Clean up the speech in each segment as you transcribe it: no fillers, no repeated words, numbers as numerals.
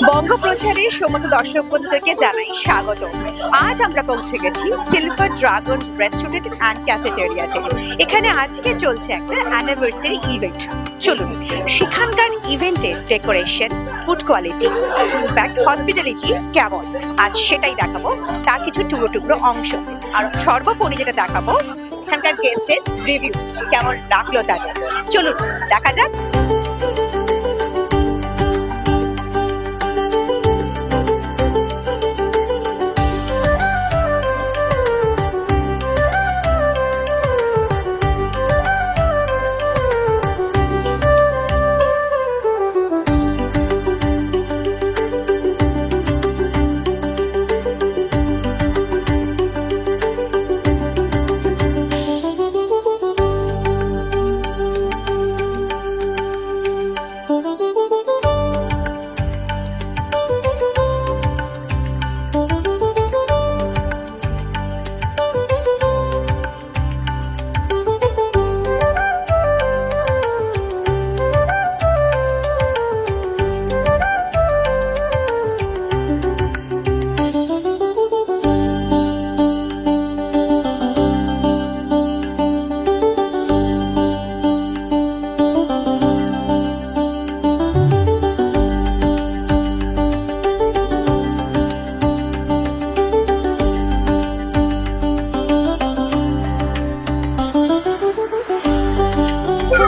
বঙ্গ প্রচারের সমস্ত দর্শক বন্ধুদেরকে জানাই স্বাগত। আজ আমরা পৌঁছে গেছি সিলভার ড্রাগন রেস্টুরেন্ট অ্যান্ড ক্যাফেটেরিয়াতে। এখানে আজকে চলছে একটা অ্যানিভার্সারি ইভেন্ট। চলুন সেখানকার ইভেন্টের decoration, food quality, in fact hospitality কেমন, আজ সেটাই দেখাবো, তার কিছু টুকরো টুকরো অংশ। আর সর্বোপরি যেটা দেখাবো, এখানকার গেস্টের রিভিউ কেমন লাগলো তাদের। চলুন দেখা যাক।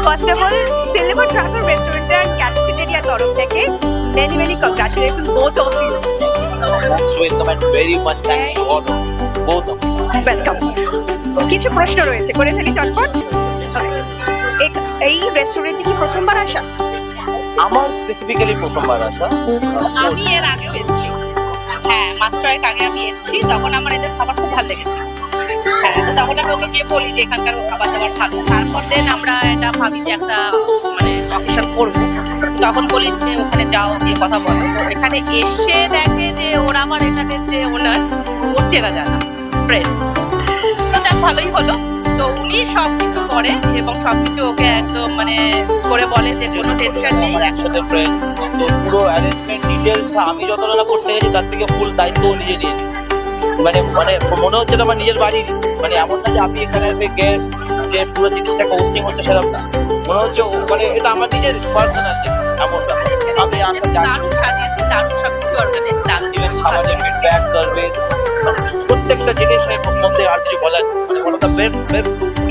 First of all, Silver Dragon Restaurant and Cafeteria তরফ থেকে many congratulations both of you. Most welcome and very much thanks to all of you, both of you. Welcome. কিছু প্রশ্ন রয়েছে, করে ফেলি চটপট। এই রেস্টুরেন্টে কি প্রথমবার আসা? আমার স্পেসিফিক্যালি প্রথমবার আসা। আমি এর আগেও এসেছি, হ্যাঁ মাস্টারের আগে আমি এসেছি, তখন আমার এদের খাবার খুব ভালো লেগেছিল। হ্যাঁ, তো তখন আমি ওকে গিয়ে বলি যে এখানকার খাবার দাবার ভালো। তারপর দেন আমরা এটা ভাবি যে একটা মানে অকেশন করবো, তখন বলি যে ওখানে যাও, গিয়ে কথা বলো। তো এখানে এসে দেখে যে ওরা আবার এখানে যে ওনার ওর চেনা জানা ফ্রেন্ডস, তো যাক ভালোই হলো। তো উনি সব কিছু করে এবং সব কিছু ওকে একদম মানে করে বলে যে কোনো টেনশন নেই। আমার একসাথে ফ্রেন্ড, তো পুরো অ্যারেঞ্জমেন্ট ডিটেলসটা আমি যতটা না করতে গেছি তার থেকে ফুল দায়িত্ব ও নিজে নিয়ে নিচ্ছে। মানে মানে মনে হচ্ছে না আমার নিজের বাড়ির, মানে এমন না যে আপনি এখানে এসে গেস্ট যে পুরো জিনিসটা হোস্টিং হচ্ছে সেরকম না, মনে হচ্ছে মানে এটা আমার নিজের পার্সোনাল জিনিস এমন না। আমি আসা দারুণ সাজিয়েছি, দারুণ সবকিছু অর্গানাইজ, দারুণ ইভেন খাবারের ফিডব্যাক সার্ভিস মানে প্রত্যেকটা জিনিসের মধ্যে আর কিছু বলার মানে one of the best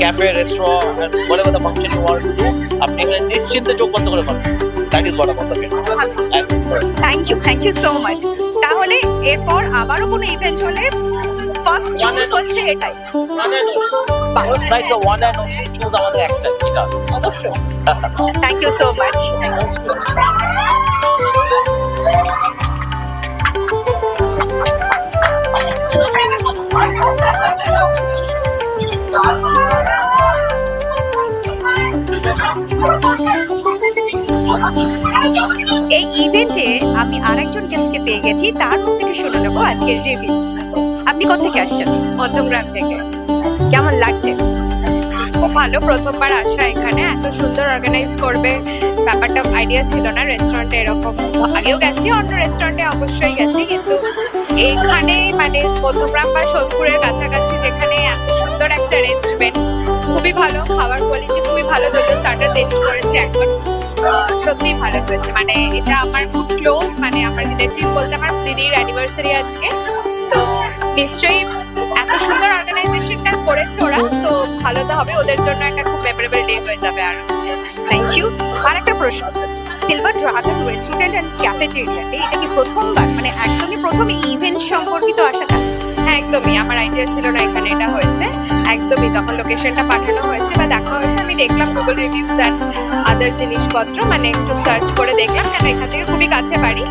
cafe restaurant বলে কথা function you want to do, আপনি এখানে নিশ্চিন্তে চোখ বন্ধ করে পাবেন। That is what about the film. Thank you so much. তাহলে এরপর আবারও কোনো ইভেন্ট হলে ফার্স্ট চুজ হচ্ছে এটাই। First nights a one and only choose আমাদের একটা এটা অবশ্যই। Thank you so much. এই ইভেন্টে আমি আরেকজন গেস্টকে পেয়ে গেছি, তার মুখ থেকে শুনে নেবো আজকের রিভিউ। আপনি কোথা থেকে আসছেন? মধ্যমগ্রাম থেকে। কেমন লাগছে? খুব ভালো, প্রথমবার আসা এখানে, এত সুন্দর অর্গানাইজ করবে ব্যাপারটা আইডিয়া ছিল না। রেস্টুরেন্টে এরকম আগেও গেছি, অন্য রেস্টুরেন্টে অবশ্যই গেছি, কিন্তু এখানে মানে মধ্যমগ্রাম বা সোদপুরের কাছাকাছি যেখানে এত সুন্দর একটা অ্যারেঞ্জমেন্ট, খুবই ভালো, খাবার কোয়ালিটি খুবই ভালো। যদিও স্টার্টার টেস্ট করেছি একবার, সত্যিই ভালো হয়েছে। মানে এটা আমার খুব ক্লোজ, মানে আমার রিলেটিভ বলতে আমার দিদির অ্যানিভার্সারি আজকে, তো নিশ্চয়ই এত সুন্দর অর্গানাইজেশনটা করেছে ওরা, তো ভালো তো হবে, ওদের জন্য একটা খুব মেমোরেবল ডে হয়ে যাবে। আর থ্যাংক ইউ। আরেকটা প্রশ্ন, সিলভার ড্রাগন রেস্টুরেন্ট অ্যান্ড ক্যাফেটেরিয়াতে এটা কি প্রথমবার, মানে একদমই প্রথম ইভেন্ট সম্পর্কিত আসাটা? হ্যাঁ একদমই, আমার আইডিয়া ছিল না এখানে এটা হয়েছে। একদমই যখন লোকেশনটা পাঠানো হয়েছে বা দেখা হয়েছে, আমি দেখলাম গুগল রিভিউজ অ্যান্ড আদার জিনিসপত্র, মানে একটু সার্চ করে দেখলাম, কেন এখান থেকে খুবই কাছে বাড়ি।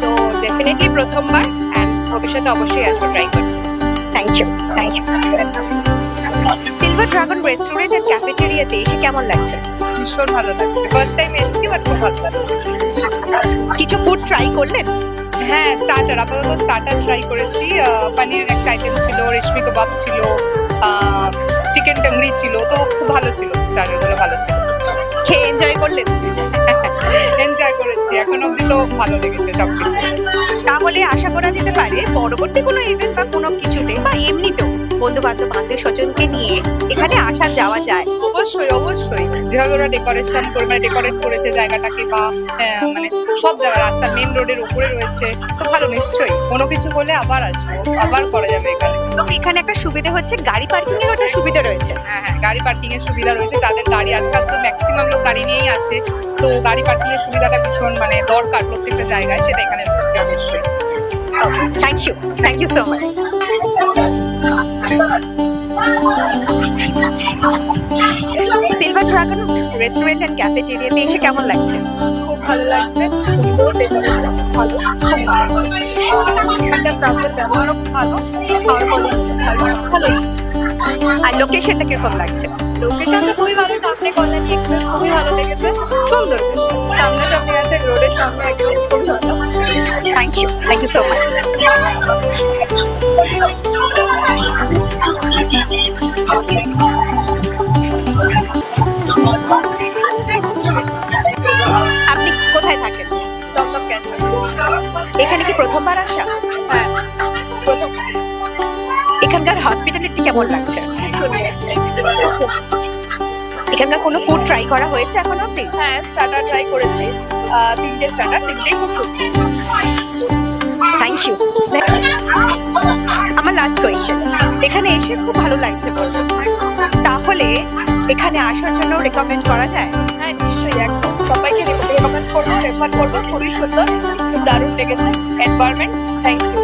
তো ডেফিনেটলি প্রথমবার, অ্যান্ড ভবিষ্যতে অবশ্যই আসবো, ট্রাই করবো। Thank you. Silver dragon restaurant and ক্যাফেটেরিয়াতে এসে কেমন লাগছে? ভীষণ ভালো লাগছে, ফার্স্ট টাইম এসেছি, বাট খুব ভালো লাগছে। কিছু ফুড ট্রাই করলেন? হ্যাঁ, স্টার্টার, আপাতত স্টার্টার ট্রাই করেছি। পনিরের একটা আইটেম ছিল, রেশমি কাবাব ছিল, চিকেন টাংরি ছিল, তো খুব ভালো ছিল, স্টার্টারগুলো ভালো ছিল। খেয়ে এনজয় করলেন? এনজয় করেছি, এখন অবধি তো ভালো লেগেছে সবকিছু। তাহলে আশা করা যেতে পারে পরবর্তী কোনো ইভেন্ট বা কোনো কিছুতে বা এমনিতেও বন্ধু বান্ধব আত্মীয় স্বজনকে নিয়ে এখানে আসা যাওয়া যায়। অবশ্যই অবশ্যই, যেভাবে ওরা ডেকোরেশন করে মানে ডেকোরেট করেছে জায়গাটাকে, বা মানে সব জায়গা রাস্তার মেন রোডের উপরে রয়েছে, তো ভালো, নিশ্চয়ই কোনো কিছু হলে আবার আসবো, আবার করা যাবে এখানে। এবং এখানে একটা সুবিধা হচ্ছে গাড়ি পার্কিং এর একটা সুবিধা রয়েছে। হ্যাঁ হ্যাঁ, গাড়ি পার্কিং এর সুবিধা রয়েছে, যাদের গাড়ি, আজকাল তো ম্যাক্সিমাম লোক গাড়ি নিয়েই আসে, তো গাড়ি পার্কিং এর সুবিধাটা ভীষণ মানে দরকার প্রত্যেকটা জায়গায়, সেটা এখানে রয়েছে অবশ্যই। Thank you so much. Silver dragon restaurant and ক্যাফেটেরিয়াতে এসে কেমন লাগছে? খুব ভালো লাগছে, সুন্দর ডেকোরেশন, ভালো, খুব ভালো। এখানকার স্টাফদের ব্যবহারও খুব ভালো, খাওয়ার ভালো, ভালো লাগছে। আর লোকেশনটা কিরকম লাগছে? লোকেশন তো খুবই ভালো, সামনে কল্যাণী এক্সপ্রেস খুবই ভালো লেগেছে, সুন্দর, সামনাসামনি আছে, রোডের সামনে একদম খুব ভালো। Thank you so much. আপনি কোথায় থাকেন? দমদম ক্যান্টার। এখানে কি প্রথমবার আসা? হ্যাঁ, প্রথম। এখানকার হসপিটালিটি কেমন লাগছে? সুন্দর। এখানকার কোনো ফুড ট্রাই করা হয়েছে এখন অব্দি? হ্যাঁ, স্টার্টার ট্রাই করেছি, 3টে স্টার্টার, 3টেই খুব সুন্দর। Thank you. আমার লাস্ট কোয়েশ্চেন, এখানে এসে খুব ভালো লাগছে বলবো, তাহলে এখানে আসার জন্য রেকমেন্ড করা যায়? হ্যাঁ, নিশ্চয়ই, একদম সবাইকে রেকমেন্ড করবো, রেফার করবো, খুবই সুন্দর, খুব দারুণ লেগেছে এনভায়রনমেন্ট। Thank you.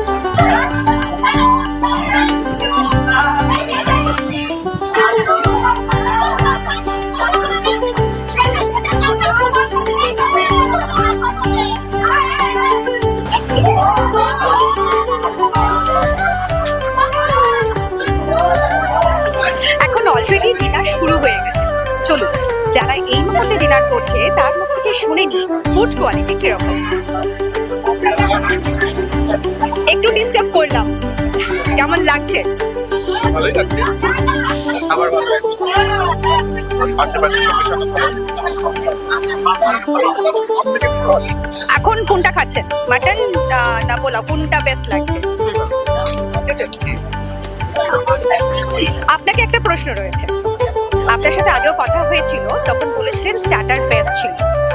এখন অলরেডি ডিনার শুরু হয়ে গেছে, চলুন যারা এই মুহূর্তে ডিনার করছে তার মুখ থেকে শুনে নি ফুড কোয়ালিটি কিরকম। একটু ডিস্টার্ব করলাম, কেমন লাগছে? ভালোই লাগছে, খাবার ভালো লাগছে, আশেপাশের লোকেশন এখন কোনটা খাচ্ছেন, মাটন না পোলাও, কোনটা বেস্ট লাগছে? আপনাকে একটা প্রশ্ন রয়েছে, আপনার সাথে আগেও কথা হয়েছিল, তখন বলেছিলেন স্টার্টার বেস্ট ছিল,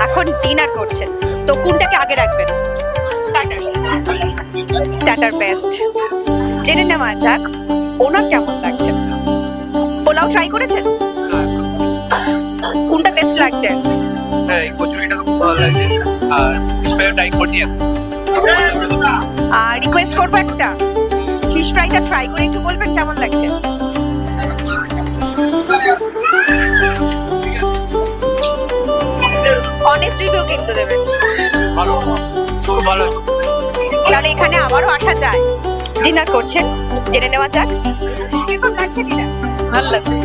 এখন ডিনার করছেন, তো কোনটাকে আগে রাখবেন? Starter best. জেনে নেওয়া যাক ওনার কেমন লাগছে। পোলাও ট্রাই করেছেন? কোনটা বেস্ট লাগছে? হ্যাঁ, এই কচুরিটা তো খুব ভালো লাগছে, আর ফিশ ফ্রাইও ট্রাই করি। আর রিকোয়েস্ট করবো একটা, ফিশ ফ্রাইটা ট্রাই করে একটু বলবেন কেমন লাগছে? অনেস্ট রিভিউ কিন্তু দেবেন। ভালো, খুব ভালো। তাহলে এখানে আবারও আসা যায়। ডিনার করছেন, জেনে নেওয়া যাক কিরকম লাগছে ডিনার? ভালো লাগছে।